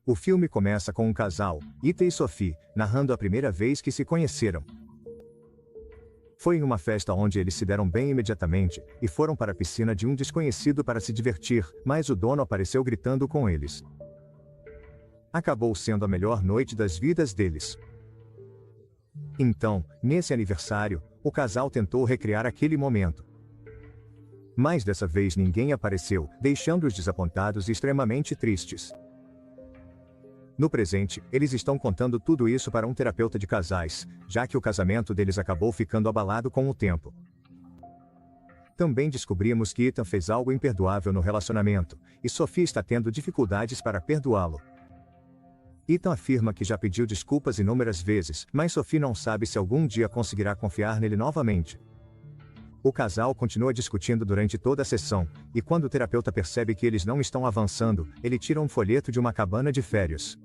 O filme começa com um casal, Ethan e Sophie, narrando a primeira vez que se conheceram. Foi em uma festa onde eles se deram bem imediatamente, e foram para a piscina de um desconhecido para se divertir, mas o dono apareceu gritando com eles. Acabou sendo a melhor noite das vidas deles. Então, nesse aniversário, o casal tentou recriar aquele momento. Mas dessa vez ninguém apareceu, deixando-os desapontados e extremamente tristes. No presente, eles estão contando tudo isso para um terapeuta de casais, já que o casamento deles acabou ficando abalado com o tempo. Também descobrimos que Ethan fez algo imperdoável no relacionamento, e Sophie está tendo dificuldades para perdoá-lo. Ethan afirma que já pediu desculpas inúmeras vezes, mas Sophie não sabe se algum dia conseguirá confiar nele novamente. O casal continua discutindo durante toda a sessão, e quando o terapeuta percebe que eles não estão avançando, ele tira um folheto de uma cabana de férias.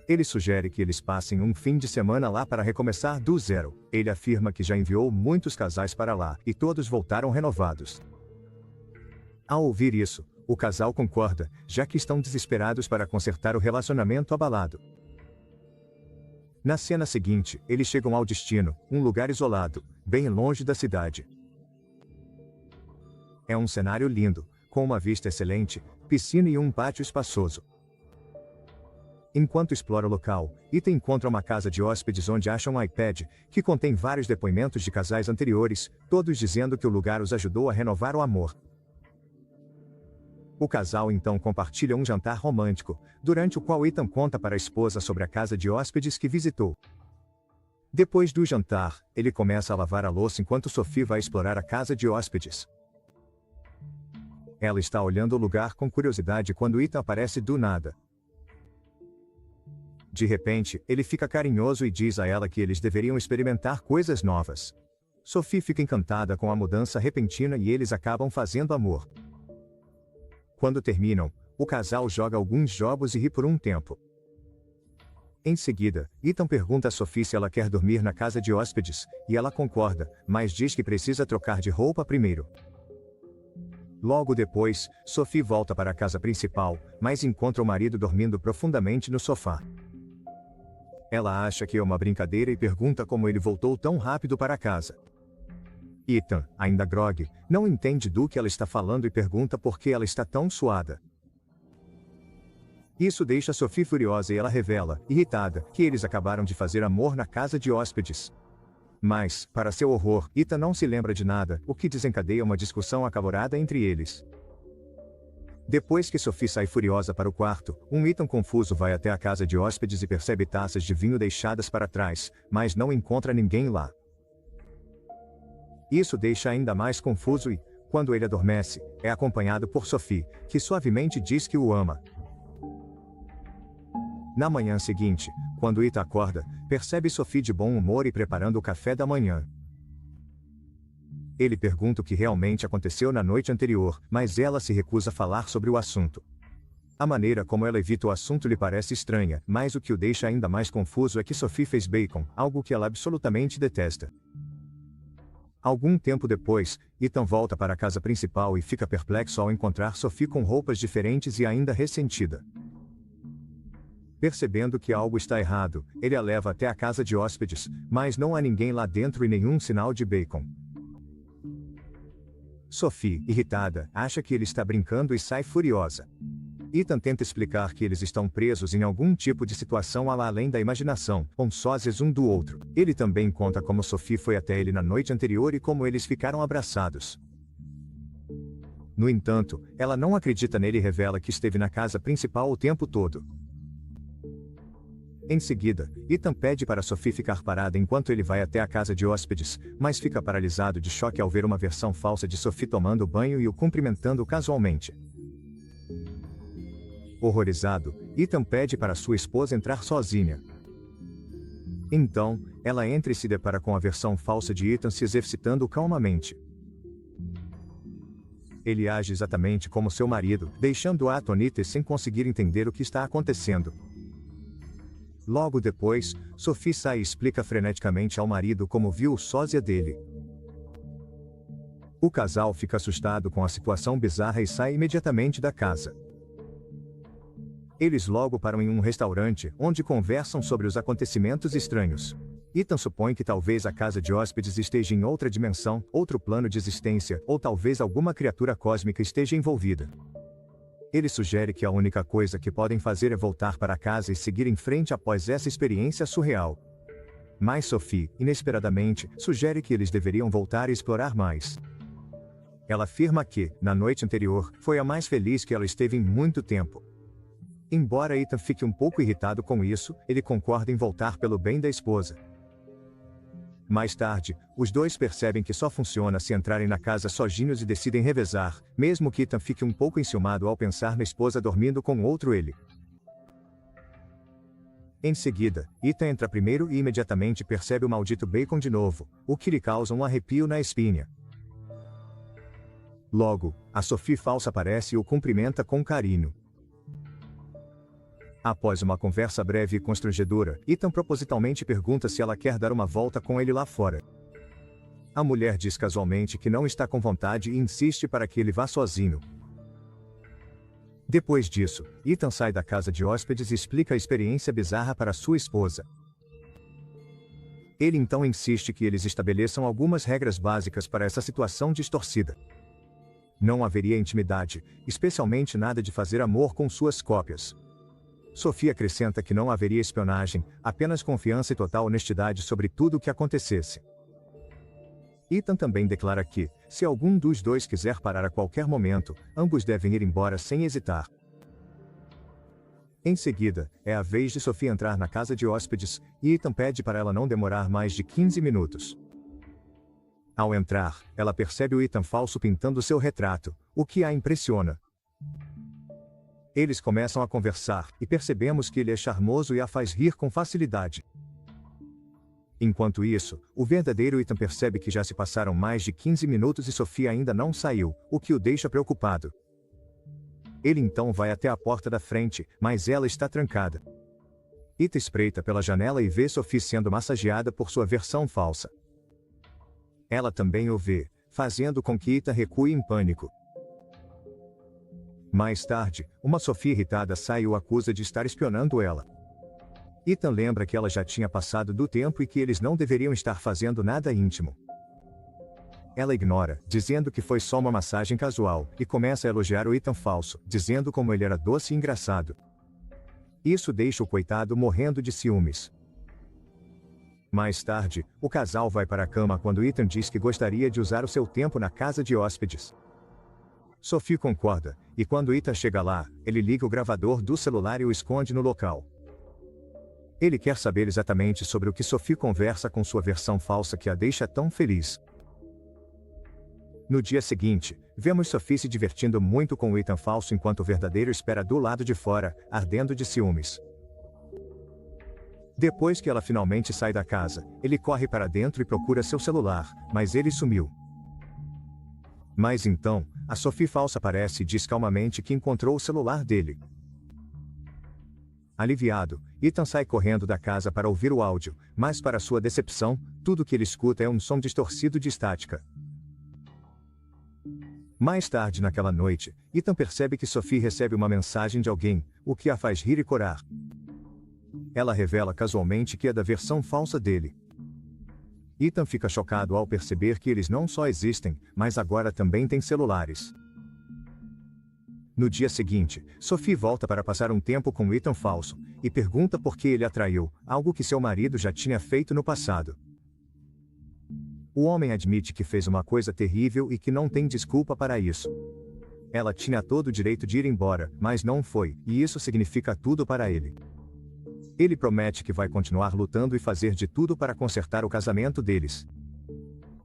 Ele sugere que eles passem um fim de semana lá para recomeçar do zero. Ele afirma que já enviou muitos casais para lá, e todos voltaram renovados. Ao ouvir isso, o casal concorda, já que estão desesperados para consertar o relacionamento abalado. Na cena seguinte, eles chegam ao destino, um lugar isolado, bem longe da cidade. É um cenário lindo, com uma vista excelente, piscina e um pátio espaçoso. Enquanto explora o local, Ethan encontra uma casa de hóspedes onde acha um iPad, que contém vários depoimentos de casais anteriores, todos dizendo que o lugar os ajudou a renovar o amor. O casal então compartilha um jantar romântico, durante o qual Ethan conta para a esposa sobre a casa de hóspedes que visitou. Depois do jantar, ele começa a lavar a louça enquanto Sophie vai explorar a casa de hóspedes. Ela está olhando o lugar com curiosidade quando Ethan aparece do nada. De repente, ele fica carinhoso e diz a ela que eles deveriam experimentar coisas novas. Sophie fica encantada com a mudança repentina e eles acabam fazendo amor. Quando terminam, o casal joga alguns jogos e ri por um tempo. Em seguida, Ethan pergunta a Sophie se ela quer dormir na casa de hóspedes, e ela concorda, mas diz que precisa trocar de roupa primeiro. Logo depois, Sophie volta para a casa principal, mas encontra o marido dormindo profundamente no sofá. Ela acha que é uma brincadeira e pergunta como ele voltou tão rápido para casa. Ethan, ainda grogue, não entende do que ela está falando e pergunta por que ela está tão suada. Isso deixa Sophie furiosa e ela revela, irritada, que eles acabaram de fazer amor na casa de hóspedes. Mas, para seu horror, Ethan não se lembra de nada, o que desencadeia uma discussão acalorada entre eles. Depois que Sophie sai furiosa para o quarto, um Ethan confuso vai até a casa de hóspedes e percebe taças de vinho deixadas para trás, mas não encontra ninguém lá. Isso deixa ainda mais confuso e, quando ele adormece, é acompanhado por Sophie, que suavemente diz que o ama. Na manhã seguinte, quando Ethan acorda, percebe Sophie de bom humor e preparando o café da manhã. Ele pergunta o que realmente aconteceu na noite anterior, mas ela se recusa a falar sobre o assunto. A maneira como ela evita o assunto lhe parece estranha, mas o que o deixa ainda mais confuso é que Sophie fez bacon, algo que ela absolutamente detesta. Algum tempo depois, Ethan volta para a casa principal e fica perplexo ao encontrar Sophie com roupas diferentes e ainda ressentida. Percebendo que algo está errado, ele a leva até a casa de hóspedes, mas não há ninguém lá dentro e nenhum sinal de bacon. Sophie, irritada, acha que ele está brincando e sai furiosa. Ethan tenta explicar que eles estão presos em algum tipo de situação além da imaginação, sósias um do outro. Ele também conta como Sophie foi até ele na noite anterior e como eles ficaram abraçados. No entanto, ela não acredita nele e revela que esteve na casa principal o tempo todo. Em seguida, Ethan pede para Sophie ficar parada enquanto ele vai até a casa de hóspedes, mas fica paralisado de choque ao ver uma versão falsa de Sophie tomando banho e o cumprimentando casualmente. Horrorizado, Ethan pede para sua esposa entrar sozinha. Então, ela entra e se depara com a versão falsa de Ethan se exercitando calmamente. Ele age exatamente como seu marido, deixando-a atônita e sem conseguir entender o que está acontecendo. Logo depois, Sophie sai e explica freneticamente ao marido como viu o sósia dele. O casal fica assustado com a situação bizarra e sai imediatamente da casa. Eles logo param em um restaurante, onde conversam sobre os acontecimentos estranhos. Ethan supõe que talvez a casa de hóspedes esteja em outra dimensão, outro plano de existência, ou talvez alguma criatura cósmica esteja envolvida. Ele sugere que a única coisa que podem fazer é voltar para casa e seguir em frente após essa experiência surreal. Mas Sophie, inesperadamente, sugere que eles deveriam voltar e explorar mais. Ela afirma que, na noite anterior, foi a mais feliz que ela esteve em muito tempo. Embora Ethan fique um pouco irritado com isso, ele concorda em voltar pelo bem da esposa. Mais tarde, os dois percebem que só funciona se entrarem na casa sozinhos e decidem revezar, mesmo que Ethan fique um pouco enciumado ao pensar na esposa dormindo com outro ele. Em seguida, Ethan entra primeiro e imediatamente percebe o maldito Bacon de novo, o que lhe causa um arrepio na espinha. Logo, a Sophie falsa aparece e o cumprimenta com carinho. Após uma conversa breve e constrangedora, Ethan propositalmente pergunta se ela quer dar uma volta com ele lá fora. A mulher diz casualmente que não está com vontade e insiste para que ele vá sozinho. Depois disso, Ethan sai da casa de hóspedes e explica a experiência bizarra para sua esposa. Ele então insiste que eles estabeleçam algumas regras básicas para essa situação distorcida. Não haveria intimidade, especialmente nada de fazer amor com suas cópias. Sophie acrescenta que não haveria espionagem, apenas confiança e total honestidade sobre tudo o que acontecesse. Ethan também declara que, se algum dos dois quiser parar a qualquer momento, ambos devem ir embora sem hesitar. Em seguida, é a vez de Sophie entrar na casa de hóspedes, e Ethan pede para ela não demorar mais de 15 minutos. Ao entrar, ela percebe o Ethan falso pintando seu retrato, o que a impressiona. Eles começam a conversar, e percebemos que ele é charmoso e a faz rir com facilidade. Enquanto isso, o verdadeiro Ethan percebe que já se passaram mais de 15 minutos e Sophie ainda não saiu, o que o deixa preocupado. Ele então vai até a porta da frente, mas ela está trancada. Ethan espreita pela janela e vê Sophie sendo massageada por sua versão falsa. Ela também o vê, fazendo com que Ethan recue em pânico. Mais tarde, uma Sophie irritada sai e o acusa de estar espionando ela. Ethan lembra que ela já tinha passado do tempo e que eles não deveriam estar fazendo nada íntimo. Ela ignora, dizendo que foi só uma massagem casual, e começa a elogiar o Ethan falso, dizendo como ele era doce e engraçado. Isso deixa o coitado morrendo de ciúmes. Mais tarde, o casal vai para a cama quando Ethan diz que gostaria de usar o seu tempo na casa de hóspedes. Sophie concorda, e quando Ethan chega lá, ele liga o gravador do celular e o esconde no local. Ele quer saber exatamente sobre o que Sophie conversa com sua versão falsa que a deixa tão feliz. No dia seguinte, vemos Sophie se divertindo muito com o Ethan falso enquanto o verdadeiro espera do lado de fora, ardendo de ciúmes. Depois que ela finalmente sai da casa, ele corre para dentro e procura seu celular, mas ele sumiu. Mas então, a Sophie falsa aparece e diz calmamente que encontrou o celular dele. Aliviado, Ethan sai correndo da casa para ouvir o áudio, mas para sua decepção, tudo que ele escuta é um som distorcido de estática. Mais tarde naquela noite, Ethan percebe que Sophie recebe uma mensagem de alguém, o que a faz rir e corar. Ela revela casualmente que é da versão falsa dele. Ethan fica chocado ao perceber que eles não só existem, mas agora também têm celulares. No dia seguinte, Sophie volta para passar um tempo com Ethan falso, e pergunta por que ele a traiu, algo que seu marido já tinha feito no passado. O homem admite que fez uma coisa terrível e que não tem desculpa para isso. Ela tinha todo o direito de ir embora, mas não foi, e isso significa tudo para ele. Ele promete que vai continuar lutando e fazer de tudo para consertar o casamento deles.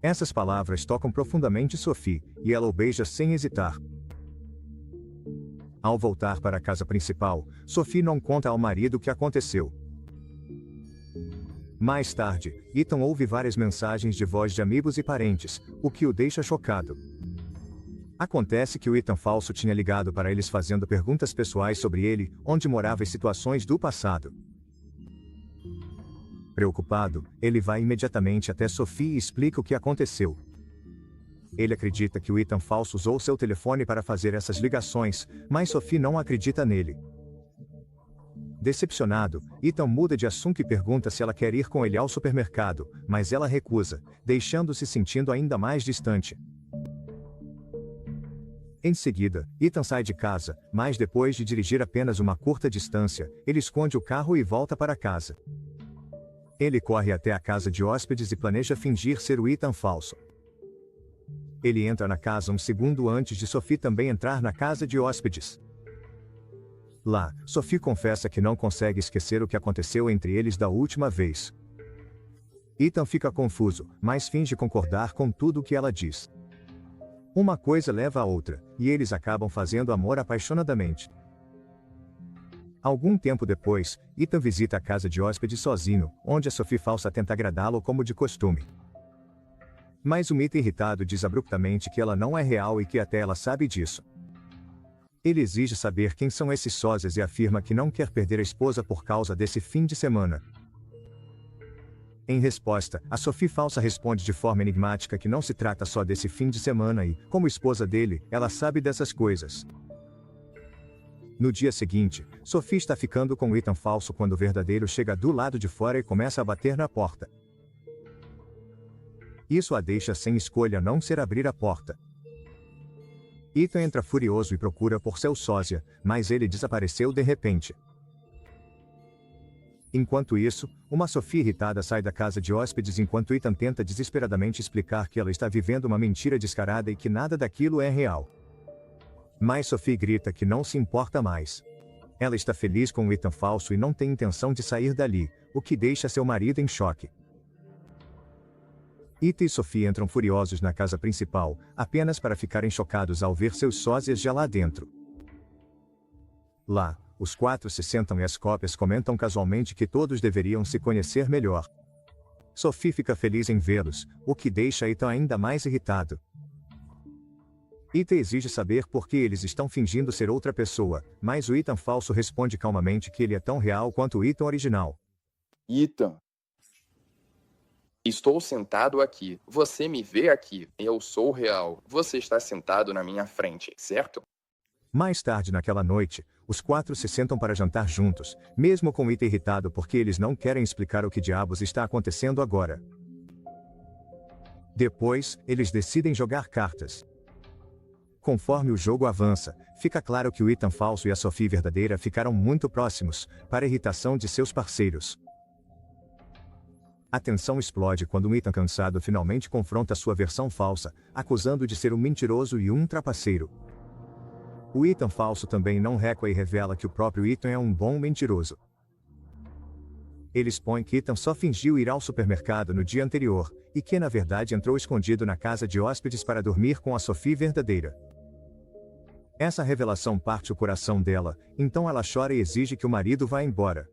Essas palavras tocam profundamente Sophie, e ela o beija sem hesitar. Ao voltar para a casa principal, Sophie não conta ao marido o que aconteceu. Mais tarde, Ethan ouve várias mensagens de voz de amigos e parentes, o que o deixa chocado. Acontece que o Ethan falso tinha ligado para eles fazendo perguntas pessoais sobre ele, onde morava e situações do passado. Preocupado, ele vai imediatamente até Sophie e explica o que aconteceu. Ele acredita que o Ethan falso usou seu telefone para fazer essas ligações, mas Sophie não acredita nele. Decepcionado, Ethan muda de assunto e pergunta se ela quer ir com ele ao supermercado, mas ela recusa, deixando-se sentindo ainda mais distante. Em seguida, Ethan sai de casa, mas depois de dirigir apenas uma curta distância, ele esconde o carro e volta para casa. Ele corre até a casa de hóspedes e planeja fingir ser o Ethan falso. Ele entra na casa um segundo antes de Sophie também entrar na casa de hóspedes. Lá, Sophie confessa que não consegue esquecer o que aconteceu entre eles da última vez. Ethan fica confuso, mas finge concordar com tudo o que ela diz. Uma coisa leva a outra, e eles acabam fazendo amor apaixonadamente. Algum tempo depois, Ethan visita a casa de hóspedes sozinho, onde a Sophie falsa tenta agradá-lo como de costume. Mas o Ethan irritado diz abruptamente que ela não é real e que até ela sabe disso. Ele exige saber quem são esses sósias e afirma que não quer perder a esposa por causa desse fim de semana. Em resposta, a Sophie falsa responde de forma enigmática que não se trata só desse fim de semana e, como esposa dele, ela sabe dessas coisas. No dia seguinte, Sophie está ficando com o Ethan falso quando o verdadeiro chega do lado de fora e começa a bater na porta. Isso a deixa sem escolha a não ser abrir a porta. Ethan entra furioso e procura por seu sósia, mas ele desapareceu de repente. Enquanto isso, uma Sophie irritada sai da casa de hóspedes enquanto Ethan tenta desesperadamente explicar que ela está vivendo uma mentira descarada e que nada daquilo é real. Mas Sophie grita que não se importa mais. Ela está feliz com o Ethan falso e não tem intenção de sair dali, o que deixa seu marido em choque. Ethan e Sophie entram furiosos na casa principal, apenas para ficarem chocados ao ver seus sósias já lá dentro. Lá, os quatro se sentam e as cópias comentam casualmente que todos deveriam se conhecer melhor. Sophie fica feliz em vê-los, o que deixa Ethan ainda mais irritado. Ethan exige saber por que eles estão fingindo ser outra pessoa, mas o Ethan falso responde calmamente que ele é tão real quanto o Ethan original. Ethan, estou sentado aqui. Você me vê aqui. Eu sou real. Você está sentado na minha frente, certo? Mais tarde naquela noite, os quatro se sentam para jantar juntos, mesmo com Ethan irritado porque eles não querem explicar o que diabos está acontecendo agora. Depois, eles decidem jogar cartas. Conforme o jogo avança, fica claro que o Ethan falso e a Sophie verdadeira ficaram muito próximos, para a irritação de seus parceiros. A tensão explode quando um Ethan cansado finalmente confronta sua versão falsa, acusando de ser um mentiroso e um trapaceiro. O Ethan falso também não recua e revela que o próprio Ethan é um bom mentiroso. Ele expõe que Ethan só fingiu ir ao supermercado no dia anterior, e que na verdade entrou escondido na casa de hóspedes para dormir com a Sophie verdadeira. Essa revelação parte o coração dela, então ela chora e exige que o marido vá embora.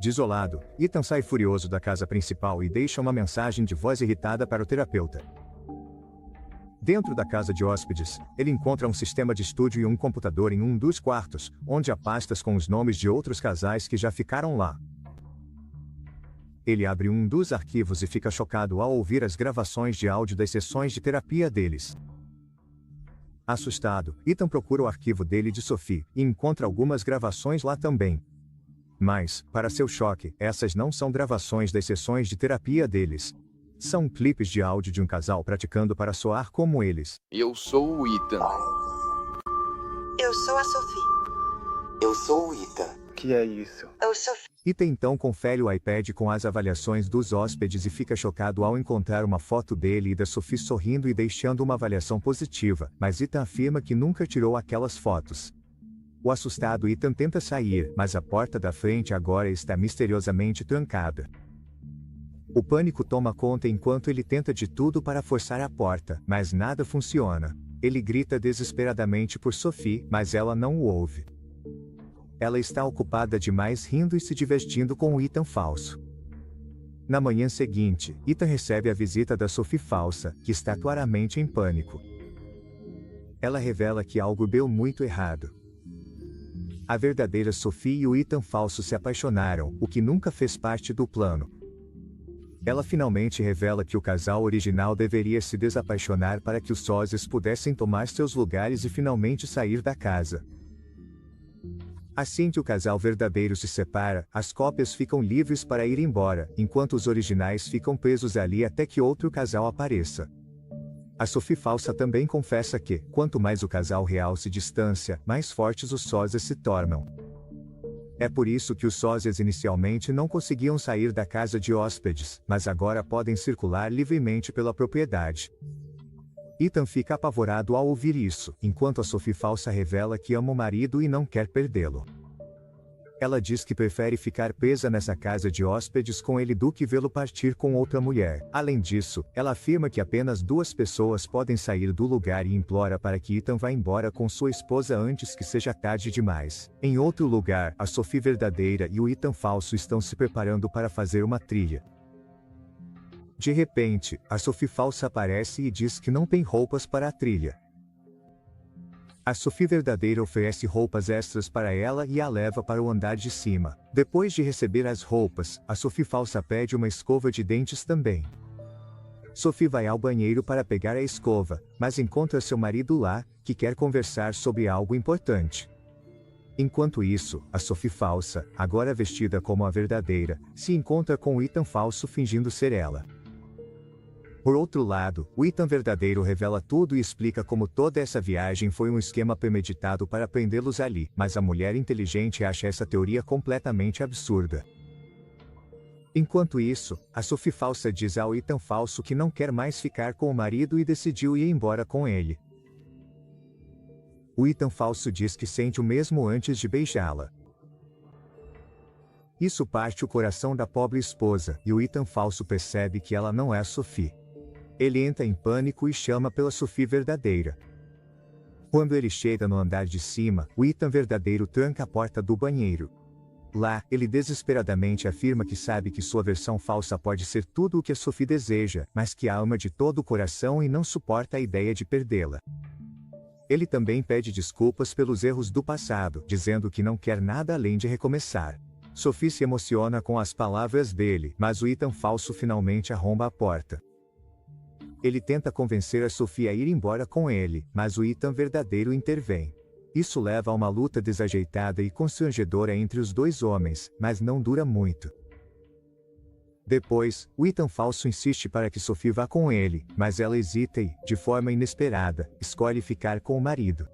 Desolado, Ethan sai furioso da casa principal e deixa uma mensagem de voz irritada para o terapeuta. Dentro da casa de hóspedes, ele encontra um sistema de estúdio e um computador em um dos quartos, onde há pastas com os nomes de outros casais que já ficaram lá. Ele abre um dos arquivos e fica chocado ao ouvir as gravações de áudio das sessões de terapia deles. Assustado, Ethan procura o arquivo dele de Sophie, e encontra algumas gravações lá também. Mas, para seu choque, essas não são gravações das sessões de terapia deles. São clipes de áudio de um casal praticando para soar como eles. Eu sou o Ethan. Eu sou a Sophie. Eu sou o Ethan. Que é isso? Eu sou. Ethan então confere o iPad com as avaliações dos hóspedes e fica chocado ao encontrar uma foto dele e da Sophie sorrindo e deixando uma avaliação positiva, mas Ethan afirma que nunca tirou aquelas fotos. O assustado Ethan tenta sair, mas a porta da frente agora está misteriosamente trancada. O pânico toma conta enquanto ele tenta de tudo para forçar a porta, mas nada funciona. Ele grita desesperadamente por Sophie, mas ela não o ouve. Ela está ocupada demais rindo e se divertindo com o Ethan falso. Na manhã seguinte, Ethan recebe a visita da Sophie falsa, que está claramente em pânico. Ela revela que algo deu muito errado. A verdadeira Sophie e o Ethan falso se apaixonaram, o que nunca fez parte do plano. Ela finalmente revela que o casal original deveria se desapaixonar para que os sósias pudessem tomar seus lugares e finalmente sair da casa. Assim que o casal verdadeiro se separa, as cópias ficam livres para ir embora, enquanto os originais ficam presos ali até que outro casal apareça. A Sophie falsa também confessa que, quanto mais o casal real se distancia, mais fortes os sósias se tornam. É por isso que os sósias inicialmente não conseguiam sair da casa de hóspedes, mas agora podem circular livremente pela propriedade. Ethan fica apavorado ao ouvir isso, enquanto a Sophie falsa revela que ama o marido e não quer perdê-lo. Ela diz que prefere ficar presa nessa casa de hóspedes com ele do que vê-lo partir com outra mulher. Além disso, ela afirma que apenas 2 pessoas podem sair do lugar e implora para que Ethan vá embora com sua esposa antes que seja tarde demais. Em outro lugar, a Sophie verdadeira e o Ethan falso estão se preparando para fazer uma trilha. De repente, a Sophie falsa aparece e diz que não tem roupas para a trilha. A Sophie verdadeira oferece roupas extras para ela e a leva para o andar de cima. Depois de receber as roupas, a Sophie falsa pede uma escova de dentes também. Sophie vai ao banheiro para pegar a escova, mas encontra seu marido lá, que quer conversar sobre algo importante. Enquanto isso, a Sophie falsa, agora vestida como a verdadeira, se encontra com o Ethan falso fingindo ser ela. Por outro lado, o Ethan verdadeiro revela tudo e explica como toda essa viagem foi um esquema premeditado para prendê-los ali, mas a mulher inteligente acha essa teoria completamente absurda. Enquanto isso, a Sophie falsa diz ao Ethan falso que não quer mais ficar com o marido e decidiu ir embora com ele. O Ethan falso diz que sente o mesmo antes de beijá-la. Isso parte o coração da pobre esposa, e o Ethan falso percebe que ela não é a Sophie. Ele entra em pânico e chama pela Sophie verdadeira. Quando ele chega no andar de cima, o Ethan verdadeiro tranca a porta do banheiro. Lá, ele desesperadamente afirma que sabe que sua versão falsa pode ser tudo o que a Sophie deseja, mas que a ama de todo o coração e não suporta a ideia de perdê-la. Ele também pede desculpas pelos erros do passado, dizendo que não quer nada além de recomeçar. Sophie se emociona com as palavras dele, mas o Ethan falso finalmente arromba a porta. Ele tenta convencer a Sophie a ir embora com ele, mas o Ethan verdadeiro intervém. Isso leva a uma luta desajeitada e constrangedora entre os 2 homens, mas não dura muito. Depois, o Ethan falso insiste para que Sophie vá com ele, mas ela hesita e, de forma inesperada, escolhe ficar com o marido.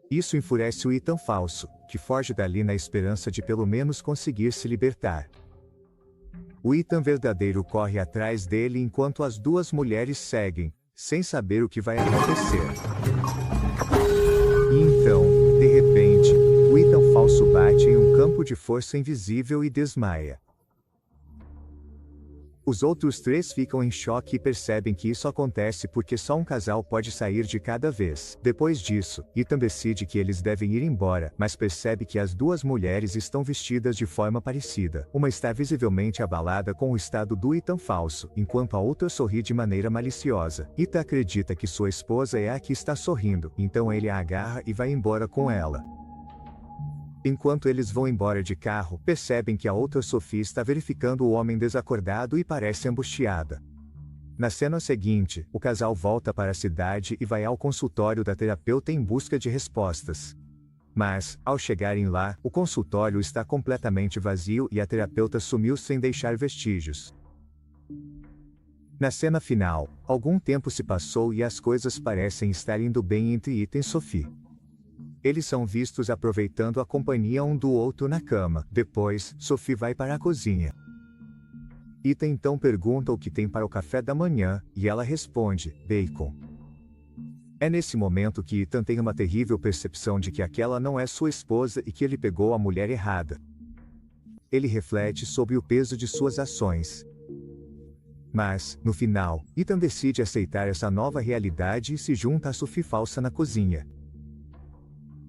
Isso enfurece o Ethan falso, que foge dali na esperança de pelo menos conseguir se libertar. O Ethan verdadeiro corre atrás dele enquanto as 2 mulheres seguem, sem saber o que vai acontecer. E então, de repente, o Ethan falso bate em um campo de força invisível e desmaia. Os outros 3 ficam em choque e percebem que isso acontece porque só um casal pode sair de cada vez. Depois disso, Ethan decide que eles devem ir embora, mas percebe que as 2 mulheres estão vestidas de forma parecida. Uma está visivelmente abalada com o estado do Ethan falso, enquanto a outra sorri de maneira maliciosa. Ethan acredita que sua esposa é a que está sorrindo, então ele a agarra e vai embora com ela. Enquanto eles vão embora de carro, percebem que a outra Sophie está verificando o homem desacordado e parece angustiada. Na cena seguinte, o casal volta para a cidade e vai ao consultório da terapeuta em busca de respostas. Mas, ao chegarem lá, o consultório está completamente vazio e a terapeuta sumiu sem deixar vestígios. Na cena final, algum tempo se passou e as coisas parecem estar indo bem entre Ethan e Sophie. Eles são vistos aproveitando a companhia um do outro na cama. Depois, Sophie vai para a cozinha. Ethan então pergunta o que tem para o café da manhã, e ela responde, bacon. É nesse momento que Ethan tem uma terrível percepção de que aquela não é sua esposa e que ele pegou a mulher errada. Ele reflete sobre o peso de suas ações. Mas, no final, Ethan decide aceitar essa nova realidade e se junta à Sophie falsa na cozinha.